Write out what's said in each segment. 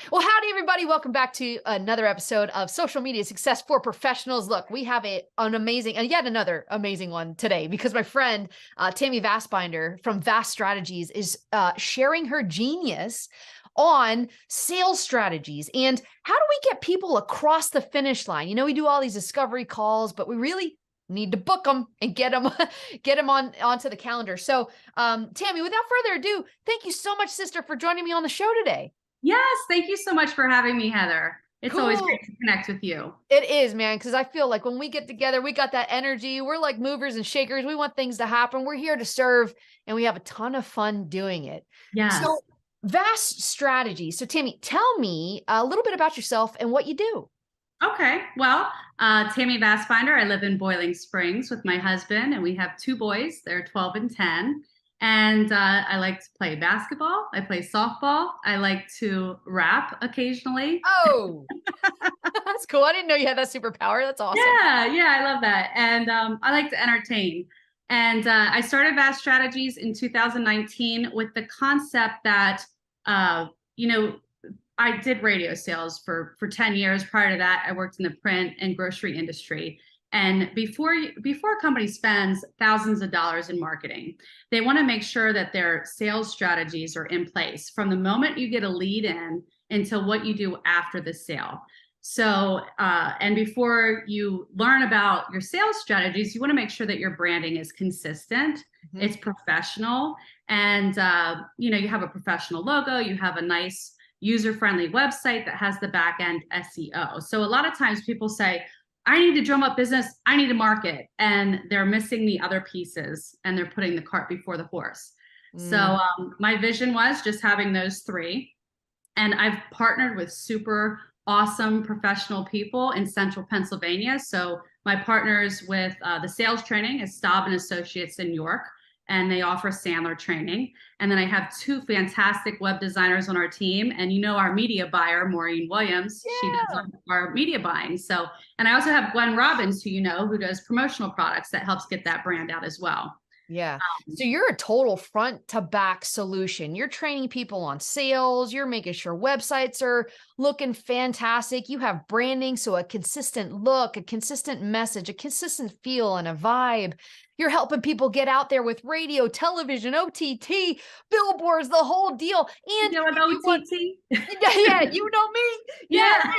Well, howdy, everybody. Welcome back to another episode of Social Media Success for Professionals. Look, we have an amazing, and yet another amazing one today because my friend, Tammy Vasbinder from Vast Strategies is sharing her genius on sales strategies and how do we get people across the finish line? You know, we do all these discovery calls, but we really need to book them and get them onto the calendar. So, Tammy, without further ado, thank you so much, sister, for joining me on the show today. Yes, thank you so much for having me, Heather. It's always Cool. great to connect with you. It is, man, because I feel like when we get together, we got that energy. We're like movers and shakers. We want things to happen. We're here to serve, and we have a ton of fun doing it. Yes. So, Vast Strategy. So, Tammy, tell me a little bit about yourself and what you do. Okay. Well, Tammy Vasbinder. I live in Boiling Springs with my husband, and we have two boys. They're 12 and 10. And I like to play basketball. I play softball. I like to rap occasionally. Oh, that's cool. I didn't know you had that superpower. That's awesome. Yeah, I love that. And I like to entertain. And I started Vast Strategies in 2019 with the concept that, you know, I did radio sales for 10 years. Prior to that, I worked in the print and grocery industry. And before a company spends thousands of dollars in marketing, they want to make sure that their sales strategies are in place from the moment you get a lead in until what you do after the sale. So, and before you learn about your sales strategies, you want to make sure that your branding is consistent, it's professional, and you have a professional logo, you have a nice user-friendly website that has the back-end SEO. So a lot of times people say, I need to drum up business, I need to market, and they're missing the other pieces and they're putting the cart before the horse. So my vision was just having those three. And I've partnered with super awesome professional people in central Pennsylvania. So my partners with the sales training is Staub and Associates in York, and they offer Sandler training. And then I have two fantastic web designers on our team. And our media buyer, Maureen Williams, she does our media buying. So, and I also have Gwen Robbins, who does promotional products that helps get that brand out as well. Yeah. So you're a total front to back solution. You're training people on sales. You're making sure websites are looking fantastic. You have branding. So a consistent look, a consistent message, a consistent feel and a vibe. You're helping people get out there with radio, television, OTT, billboards, the whole deal. And OTT? yeah, you know me. Yeah.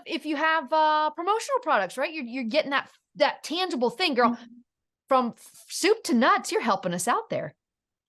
If you have promotional products, right? You're getting that tangible thing, girl. From soup to nuts, you're helping us out there.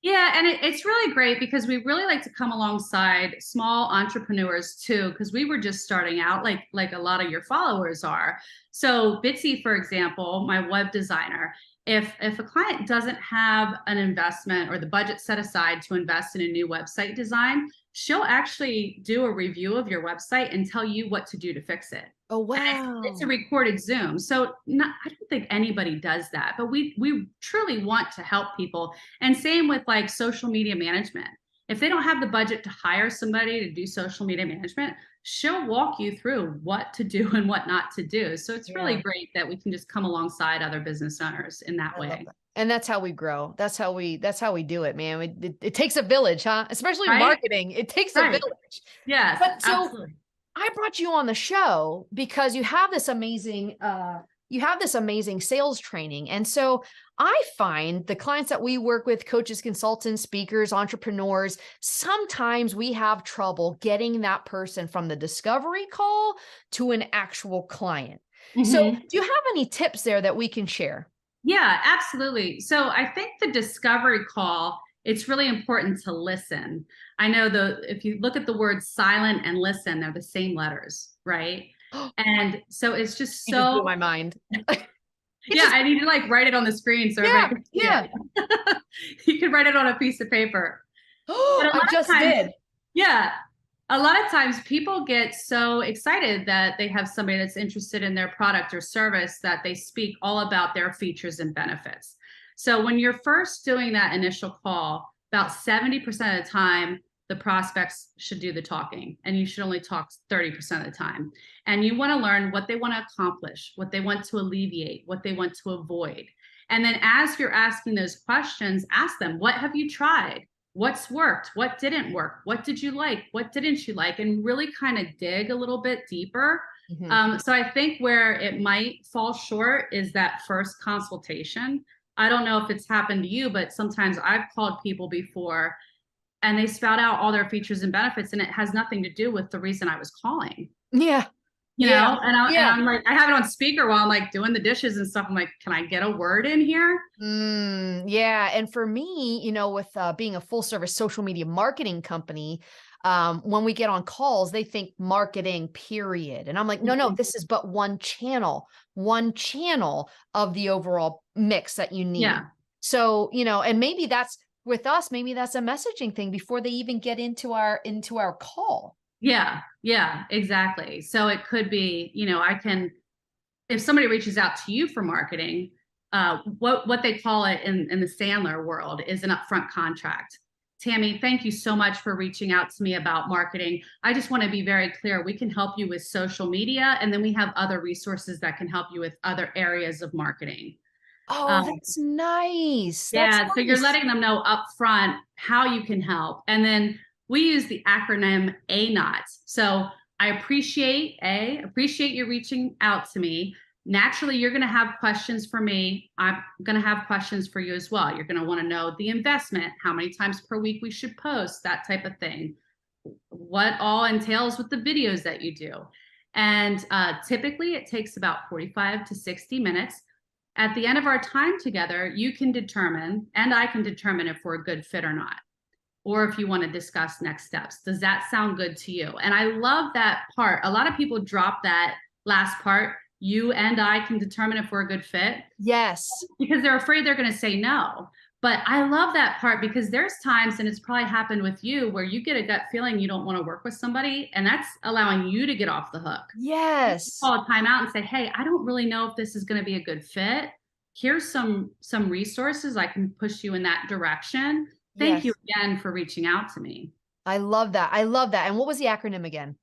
Yeah, and it's really great because we really like to come alongside small entrepreneurs too, because we were just starting out like a lot of your followers are. So Bitsy, for example, my web designer, if a client doesn't have an investment or the budget set aside to invest in a new website design, she'll actually do a review of your website and tell you what to do to fix it. Oh, wow. It's a recorded Zoom. So I don't think anybody does that, but we truly want to help people. And same with like social media management. If they don't have the budget to hire somebody to do social media management, she'll walk you through what to do and what not to do. So it's really great that we can just come alongside other business owners in that way. And that's how we grow. That's how we do it, man. It takes a village, huh? Especially marketing. It takes a village. Yes, but so absolutely. I brought you on the show because you have this amazing sales training. And so I find the clients that we work with, coaches, consultants, speakers, entrepreneurs, sometimes we have trouble getting that person from the discovery call to an actual client. So do you have any tips there that we can share? Yeah, absolutely. So I think the discovery call, it's really important to listen. I know if you look at the words silent and listen, they're the same letters, right? And so it's just you just blew my mind. Yeah, I need to write it on the screen so everybody can see it. You can write it on a piece of paper. I just did. Yeah. A lot of times people get so excited that they have somebody that's interested in their product or service that they speak all about their features and benefits. So when you're first doing that initial call, about 70% of the time, the prospects should do the talking, and you should only talk 30% of the time. And you want to learn what they want to accomplish, what they want to alleviate, what they want to avoid. And then as you're asking those questions, ask them, what have you tried? what's worked, what didn't work, what did you like, what didn't you like, and really kind of dig a little bit deeper. Mhm. So I think where it might fall short is that first consultation. I don't know if it's happened to you, but sometimes I've called people before and they spout out all their features and benefits, and it has nothing to do with the reason I was calling. Yeah. You Yeah. know, and Yeah. I'm like, I have it on speaker while I'm like doing the dishes and stuff. I'm like, can I get a word in here? Yeah. And for me, with being a full service social media marketing company, when we get on calls, they think marketing, period. And I'm like, no, no, Mhm. this is but one channel of the overall mix that you need. Yeah. So, and maybe that's with us, maybe that's a messaging thing before they even get into our call. Yeah. Yeah. Exactly. So it could be, I can, if somebody reaches out to you for marketing, what they call it in the Sandler world is an upfront contract. Tammy, thank you so much for reaching out to me about marketing. I just want to be very clear. We can help you with social media, and then we have other resources that can help you with other areas of marketing. Oh, Um, that's nice. That's yeah, so you're nice. letting them know upfront how you can help. And then we use the acronym ANOT. So I appreciate you reaching out to me. Naturally, you're going to have questions for me. I'm going to have questions for you as well. You're going to want to know the investment, how many times per week we should post, that type of thing. What all entails with the videos that you do. And typically it takes about 45 to 60 minutes. At the end of our time together, you can determine, and I can determine if we're a good fit or not, or if you want to discuss next steps. Does that sound good to you? And I love that part. A lot of people drop that last part. You and I can determine if we're a good fit Yes. because they're afraid they're going to say no. But I love that part because there's times, and it's probably happened with you, where you get a gut feeling you don't want to work with somebody, and that's allowing you to get off the hook. Yes. Call a timeout and say, hey, I don't really know if this is going to be a good fit. Here's some resources. I can push you in that direction. Thank you Yes. again for reaching out to me. I love that. I love that. And what was the acronym again?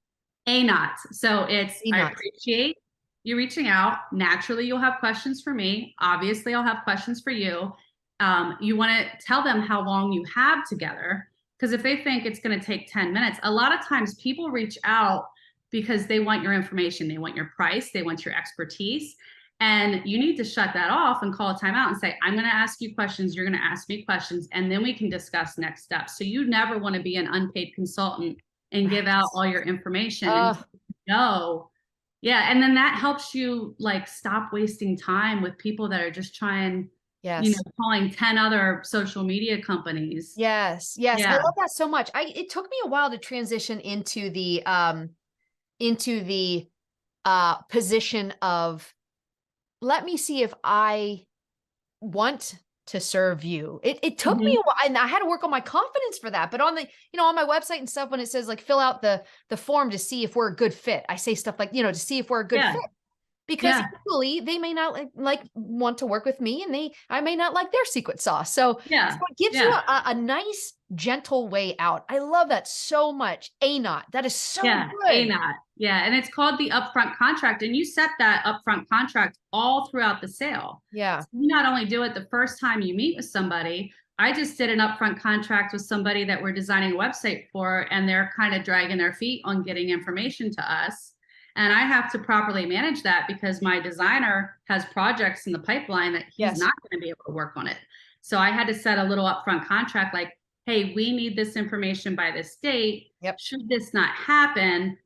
ANOT. So it's, I ANOT. appreciate you reaching out. Naturally, you'll have questions for me. Obviously, I'll have questions for you. You want to tell them how long you have together. Because if they think it's going to take 10 minutes, a lot of times people reach out because they want your information, they want your price, they want your expertise. And you need to shut that off and call a timeout and say, I'm going to ask you questions, you're going to ask me questions, and then we can discuss next steps. So you never want to be an unpaid consultant and give out all your information and know. Yeah. And then that helps you like stop wasting time with people that are just trying, Yes. calling 10 other social media companies. Yes. Yes. I Yeah. love that so much. It took me a while to transition into the position of, let me see if I want to serve you. It took me Mhm. a while, and I had to work on my confidence for that. But on the, on my website and stuff, when it says like fill out the form to see if we're a good fit, I say stuff like, to see if we're a good Yeah. fit. Because Yeah. equally, they may not like want to work with me, and I may not like their secret sauce. So Yeah. it gives you Yeah. a nice, gentle way out. I love that so much. ANOT. That is so Yeah. good. ANOT. Yeah. And it's called the upfront contract. And you set that upfront contract all throughout the sale. Yeah. So you not only do it the first time you meet with somebody. I just did an upfront contract with somebody that we're designing a website for, and they're kind of dragging their feet on getting information to us. And I have to properly manage that because my designer has projects in the pipeline that he's Yes. not going to be able to work on it. So I had to set a little upfront contract like, hey, we need this information by this date. Yep. Should this not happen,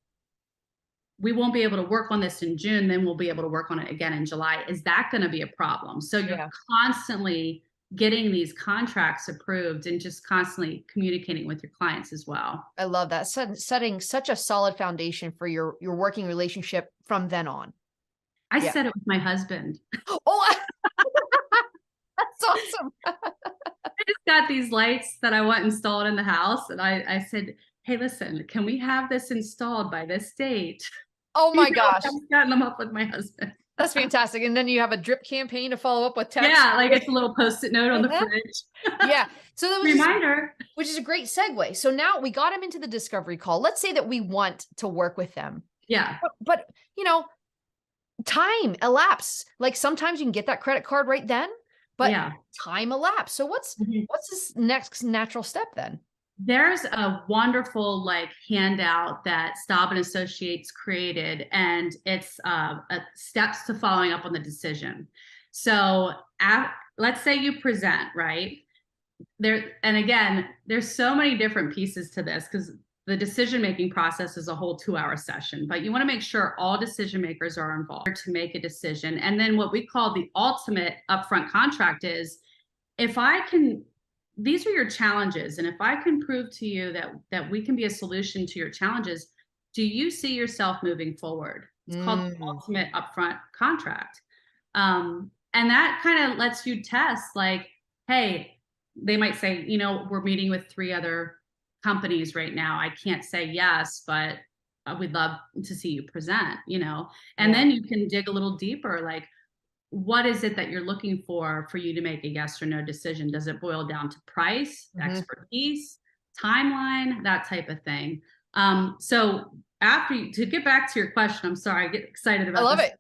we won't be able to work on this in June, then we'll be able to work on it again in July. Is that going to be a problem? So you're constantly getting these contracts approved and just constantly communicating with your clients as well. I love that. Setting such a solid foundation for your working relationship from then on. I Yeah. said it with my husband. Oh, that's awesome. I just got these lights that I want installed in the house. And I said, hey, listen, can we have this installed by this date? Oh my gosh. I've gotten them up with my husband. That's fantastic. And then you have a drip campaign to follow up with text. Yeah, like it's a little post-it note on the fridge. Yeah. So that was Reminder. which is a great segue. So now we got him into the discovery call. Let's say that we want to work with them. Yeah. But time elapse. Like sometimes you can get that credit card right then, but time elapse. So what's this next natural step then? There's a wonderful like handout that Staub and Associates created, and it's steps to following up on the decision. So let's say you present, right? And again, there's so many different pieces to this because the decision-making process is a whole 2-hour session, but you want to make sure all decision makers are involved to make a decision. And then what we call the ultimate upfront contract is, if I can, these are your challenges, and if I can prove to you that we can be a solution to your challenges, do you see yourself moving forward? It's called the ultimate upfront contract. And that kind of lets you test, like, hey, they might say, we're meeting with 3 other companies right now. I can't say yes, but we'd love to see you present, and then you can dig a little deeper, like, what is it that you're looking for you to make a yes or no decision? Does it boil down to price, expertise, timeline, that type of thing? So to get back to your question, I'm sorry, I get excited about I love this. it.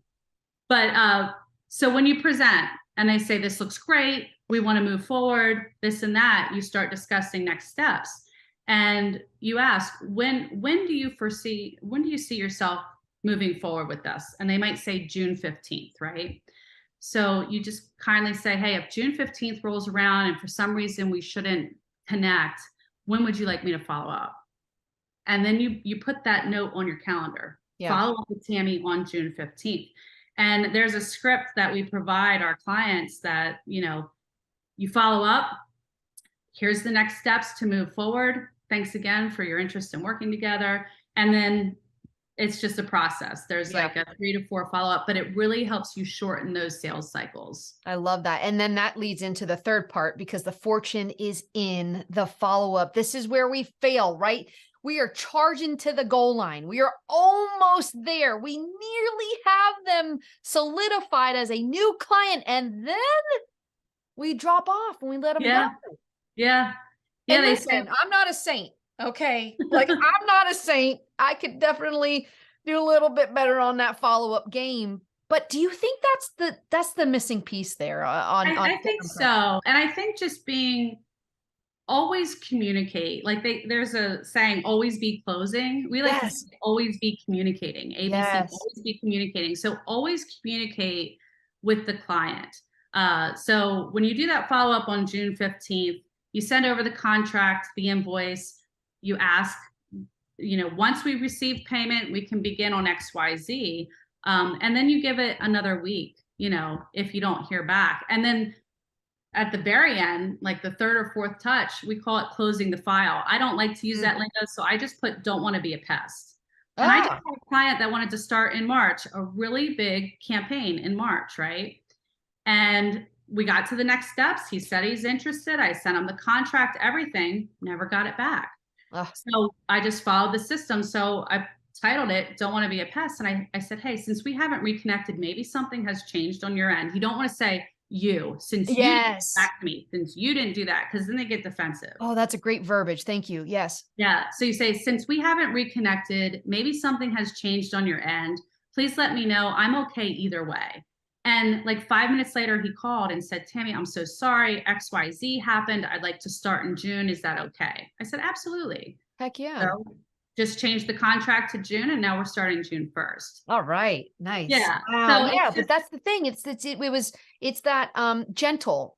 But so when you present and they say, this looks great, we want to move forward, this and that, you start discussing next steps. And you ask, when do you see yourself moving forward with this? And they might say June 15th, right? So you just kindly say, hey, if June 15th rolls around and for some reason we shouldn't connect, when would you like me to follow up? And then you put that note on your calendar. Follow up with Tammy on June 15th. And there's a script that we provide our clients that, you follow up. Here's the next steps to move forward. Thanks again for your interest in working together. And then it's just a process. There's like a 3 to 4 follow-up, but it really helps you shorten those sales cycles. I love that. And then that leads into the third part, because the fortune is in the follow-up. This is where we fail, right? We are charging to the goal line. We are almost there. We nearly have them solidified as a new client, and then we drop off and we let them go. Yeah. And listen, I'm not a saint. Okay. Like, I'm not a saint. I could definitely do a little bit better on that follow-up game. But do you think that's the missing piece there I think so. And I think just being always communicate. Like there's a saying, always be closing. We like to say, always be communicating. ABC, always be communicating. So always communicate with the client. So when you do that follow-up on June 15th, you send over the contract, the invoice, you ask, once we receive payment, we can begin on XYZ. And then you give it another week, if you don't hear back. And then at the very end, like the 3rd or 4th touch, we call it closing the file. I don't like to use that lingo, so I just put don't want to be a pest. And I just had a client that wanted to start in March, a really big campaign in March, right? And we got to the next steps. He said he's interested. I sent him the contract, everything, never got it back. So I just followed the system. So I titled it, Don't Want to Be a Pest. And I said, hey, since we haven't reconnected, maybe something has changed on your end. You don't want to say since you didn't back to me, since you didn't do that, because then they get defensive. Oh, that's a great verbiage. Thank you. Yes. Yeah. So you say, since we haven't reconnected, maybe something has changed on your end. Please let me know. I'm okay either way. And like 5 minutes later, he called and said, Tammy, I'm so sorry. XYZ happened. I'd like to start in June. Is that okay? I said, absolutely. Heck yeah. So just changed the contract to June, and now we're starting June 1st. All right. Nice. Yeah. Wow. So yeah, but that's the thing. It's that gentle,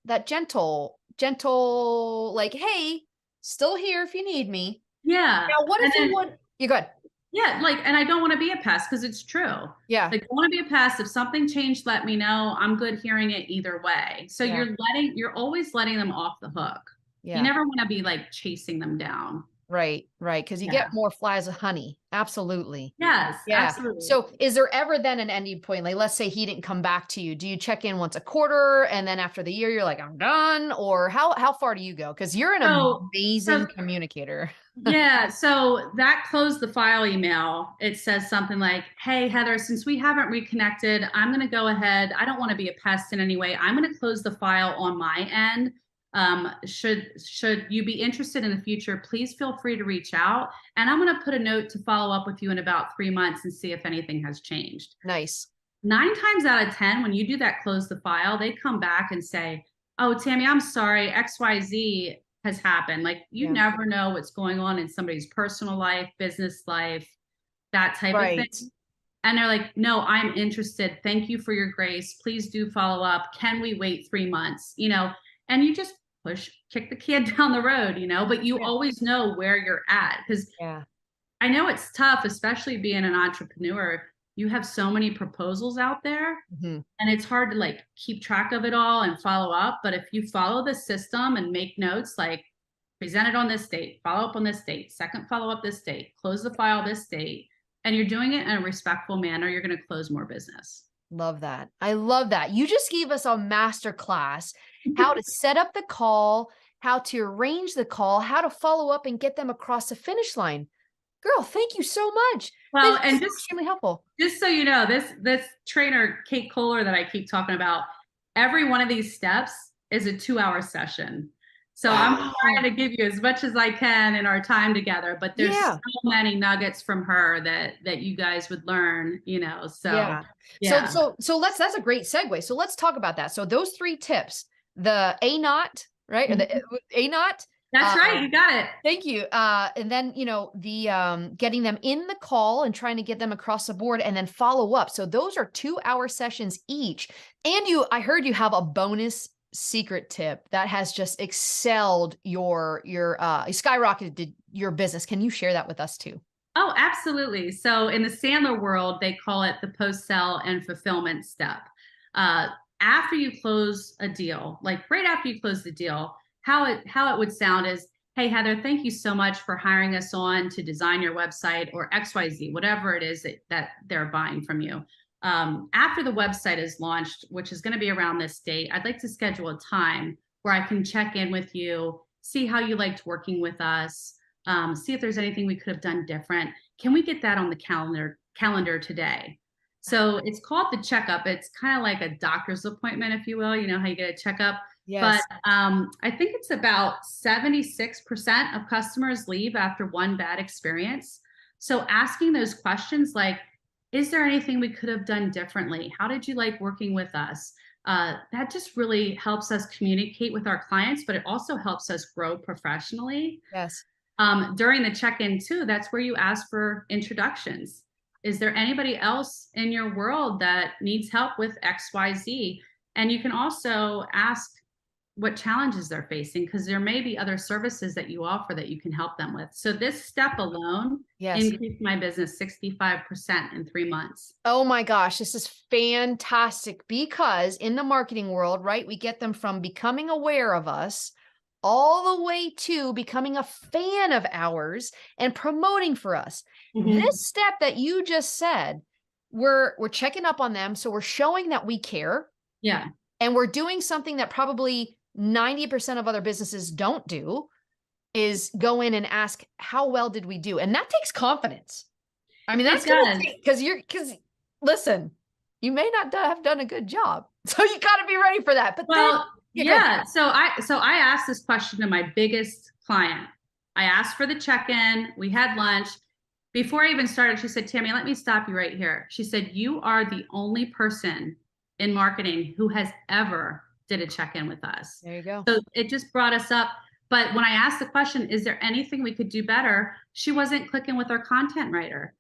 like, hey, still here if you need me. Yeah. Now, what if you want, you're good. Yeah, like, and I don't want to be a pest, because it's true. Yeah. Like, I want to be a pest. If something changed, let me know. I'm good hearing it either way. So you're always letting them off the hook. Yeah. You never want to be like chasing them down. Right. Because you get more flies of honey. Absolutely. Yes. Yeah. Absolutely. So is there ever then an ending point? Like, let's say he didn't come back to you. Do you check in once a quarter, and then after the year, you're like, I'm done? Or how far do you go? Because you're an amazing communicator. Yeah. So that close the file email, it says something like, hey, Heather, since we haven't reconnected, I'm going to go ahead. I don't want to be a pest in any way. I'm going to close the file on my end. Should you be interested in the future, please feel free to reach out. And I'm going to put a note to follow up with you in about 3 months and see if anything has changed. Nice. 9 times out of 10, when you do that, close the file, they come back and say, oh, Tammy, I'm sorry, XYZ, has happened. Like you never know what's going on in somebody's personal life, business life, that type of Right. thing. And they're like, no, I'm interested. Thank you for your grace. Please do follow up. Can we wait 3 months? And you just kick the kid down the road, but you always know where you're at. Because Yeah. I know it's tough, especially being an entrepreneur. You have so many proposals out there, Mhm. and it's hard to like keep track of it all and follow up. But if you follow the system and make notes, like presented on this date, follow up on this date, second follow up this date, close the file this date, and you're doing it in a respectful manner, you're going to close more business. Love that. I love that. You just gave us a master class, how to set up the call, how to arrange the call, how to follow up and get them across the finish line. Girl, thank you so much. Well, This and is extremely helpful. just so you know, this trainer, Kate Kohler, that I keep talking about, every one of these steps is a 2-hour session. So I'm Wow. trying to give you as much as I can in our time together, but there's so many nuggets from her that you guys would learn, so Yeah. That's a great segue. So let's talk about that. So those 3 tips, the A not, right? Or the A not. That's right. You got it. Thank you. And then, the getting them in the call and trying to get them across the board and then follow up. So those are 2-hour sessions each. And I heard you have a bonus secret tip that has just excelled your skyrocketed your business. Can you share that with us too? Oh, absolutely. So in the Sandler world, they call it the post-sale and fulfillment step. After you close a deal, like right after you close the deal, how it would sound is, hey, Heather, thank you so much for hiring us on to design your website or XYZ, whatever it is that they're buying from you. After the website is launched, which is going to be around this date, I'd like to schedule a time where I can check in with you, see how you liked working with us, see if there's anything we could have done different. Can we get that on the calendar today? So it's called the checkup. It's kind of like a doctor's appointment, if you will. You know how you get a checkup. Yes. But I think it's about 76% of customers leave after one bad experience. So asking those questions like, is there anything we could have done differently? How did you like working with us? That just really helps us communicate with our clients, but it also helps us grow professionally. Yes. During the check-in too, that's where you ask for introductions. Is there anybody else in your world that needs help with XYZ? And you can also ask what challenges they're facing, because there may be other services that you offer that you can help them with. So this step alone increased my business 65% in 3 months. Oh my gosh, this is fantastic, because in the marketing world, right, we get them from becoming aware of us all the way to becoming a fan of ours and promoting for us. This step that you just said, we're checking up on them. So we're showing that we care. Yeah. And we're doing something that probably 90% of other businesses don't do, is go in and ask, how well did we do? And that takes confidence. I mean, that's because listen, you may not have done a good job. So you got to be ready for that. But So I asked this question to my biggest client. I asked for the check-in. We had lunch. Before I even started, she said, Tammy, let me stop you right here. She said, you are the only person in marketing who has ever did a check-in with us. There you go. So it just brought us up. But when I asked the question, is there anything we could do better? She wasn't clicking with our content writer.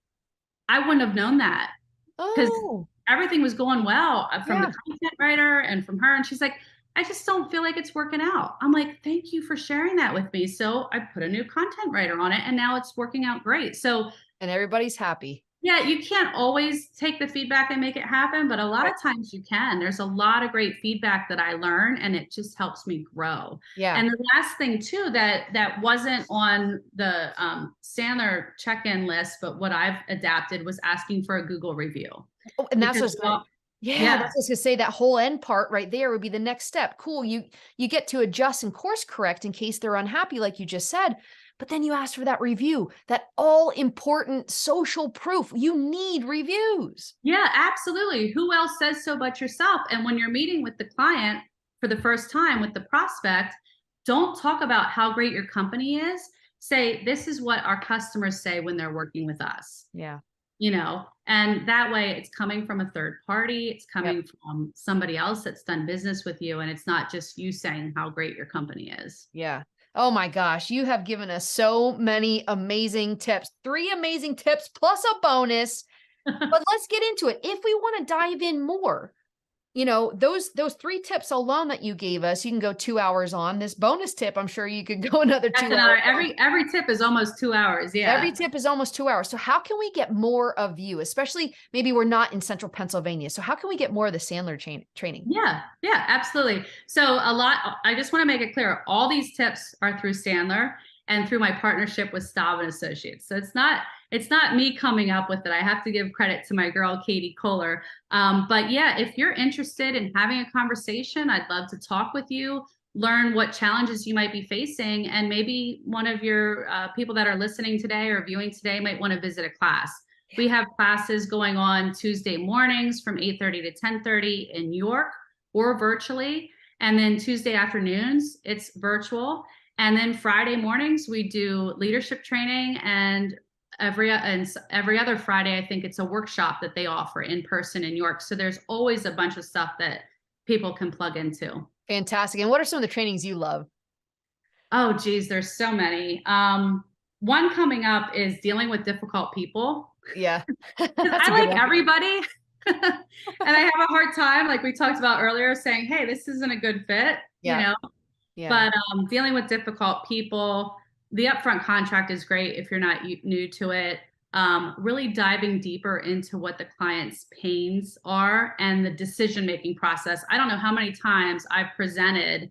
I wouldn't have known that, because everything was going well from the content writer and from her. And she's like, I just don't feel like it's working out. I'm like, thank you for sharing that with me. So I put a new content writer on it and now it's working out great. So, and everybody's happy. Yeah, you can't always take the feedback and make it happen, but a lot of times you can. There's a lot of great feedback that I learn, and it just helps me grow. Yeah. And the last thing too that wasn't on the Sandler check-in list, but what I've adapted was asking for a Google review. Oh, and that's what's good. Yeah, that's what I was gonna say. That whole end part right there would be the next step. Cool. You get to adjust and course correct in case they're unhappy, like you just said. But then you ask for that review, that all important social proof. You need reviews. Yeah, absolutely. Who else says so but yourself? And when you're meeting with the client for the first time with the prospect, don't talk about how great your company is. Say, this is what our customers say when they're working with us. Yeah. And that way it's coming from a third party. It's coming from somebody else that's done business with you. And it's not just you saying how great your company is. Yeah. Oh my gosh, you have given us so many amazing tips, 3 amazing tips plus a bonus. But let's get into it. If we want to dive in more, those 3 tips alone that you gave us, you can go 2 hours on. This bonus tip, I'm sure you could go another 2 hours. Every tip is almost 2 hours. Yeah. Every tip is almost 2 hours. So how can we get more of you, especially maybe we're not in central Pennsylvania. So how can we get more of the Sandler training? Yeah, absolutely. So I just want to make it clear, all these tips are through Sandler and through my partnership with Staub and Associates. So it's not me coming up with it. I have to give credit to my girl, Katie Kohler. But yeah, if you're interested in having a conversation, I'd love to talk with you, learn what challenges you might be facing. And maybe one of your people that are listening today or viewing today might want to visit a class. We have classes going on Tuesday mornings from 8:30 to 10:30 in York or virtually. And then Tuesday afternoons, it's virtual. And then Friday mornings, we do leadership training, and every other Friday, I think it's a workshop that they offer in person in York. So there's always a bunch of stuff that people can plug into. Fantastic. And what are some of the trainings you love? Oh, geez, there's so many. One coming up is dealing with difficult people. Yeah. I like everybody. And I have a hard time, like we talked about earlier, saying, hey, this isn't a good fit, Yeah. But dealing with difficult people, the upfront contract is great if you're not new to it. Really diving deeper into what the client's pains are and the decision-making process. I don't know how many times I've presented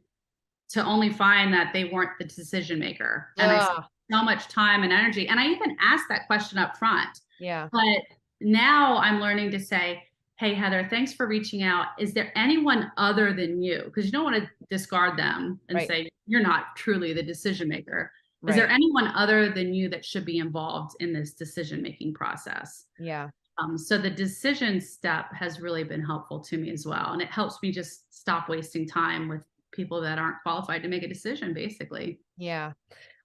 to only find that they weren't the decision maker. And I spent so much time and energy. And I even asked that question up front. Yeah. But now I'm learning to say, hey, Heather, thanks for reaching out. Is there anyone other than you? Because you don't want to discard them and say, you're not truly the decision maker. Is there anyone other than you that should be involved in this decision-making process? Yeah. So the decision step has really been helpful to me as well. And it helps me just stop wasting time with people that aren't qualified to make a decision, basically. Yeah.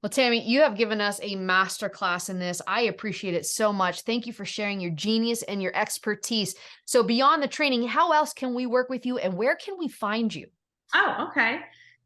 Well, Tammy, you have given us a masterclass in this. I appreciate it so much. Thank you for sharing your genius and your expertise. So beyond the training, how else can we work with you and where can we find you? Oh, okay.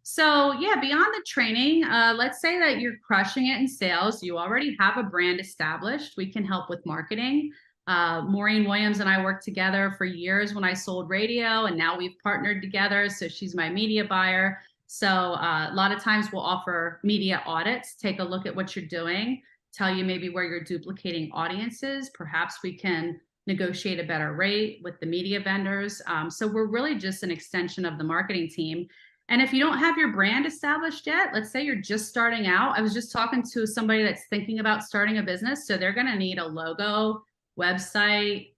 So yeah, beyond the training, let's say that you're crushing it in sales. You already have a brand established. We can help with marketing. Maureen Williams and I worked together for years when I sold radio, and now we've partnered together. So she's my media buyer. So a lot of times we'll offer media audits, take a look at what you're doing, tell you maybe where you're duplicating audiences. Perhaps we can negotiate a better rate with the media vendors. So we're really just an extension of the marketing team. And if you don't have your brand established yet, let's say you're just starting out. I was just talking to somebody that's thinking about starting a business. So they're going to need a logo, website,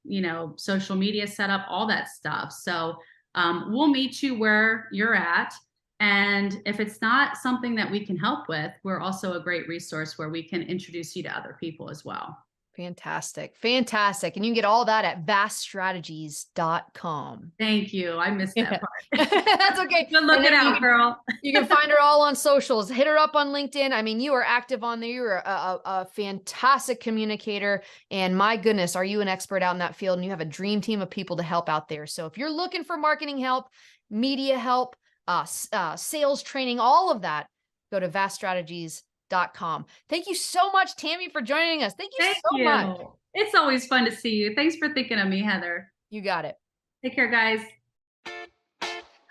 social media setup, all that stuff. So we'll meet you where you're at. And if it's not something that we can help with, we're also a great resource where we can introduce you to other people as well. Fantastic. Fantastic. And you can get all that at vaststrategies.com. Thank you. I missed that part. That's okay. Good looking out, girl. You can find her all on socials. Hit her up on LinkedIn. I mean, you are active on there. You're a fantastic communicator. And my goodness, are you an expert out in that field? And you have a dream team of people to help out there. So if you're looking for marketing help, media help, sales training, all of that, go to vaststrategies.com. Thank you so much, Tammy, for joining us. Thank you so much. It's always fun to see you. Thanks for thinking of me, Heather. You got it. Take care, guys.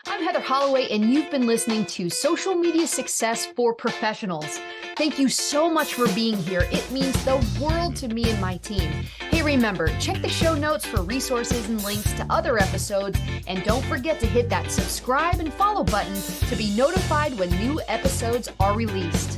I'm Heather Holloway, and you've been listening to Social Media Success for Professionals. Thank you so much for being here. It means the world to me and my team. Hey, remember, check the show notes for resources and links to other episodes, and don't forget to hit that subscribe and follow button to be notified when new episodes are released.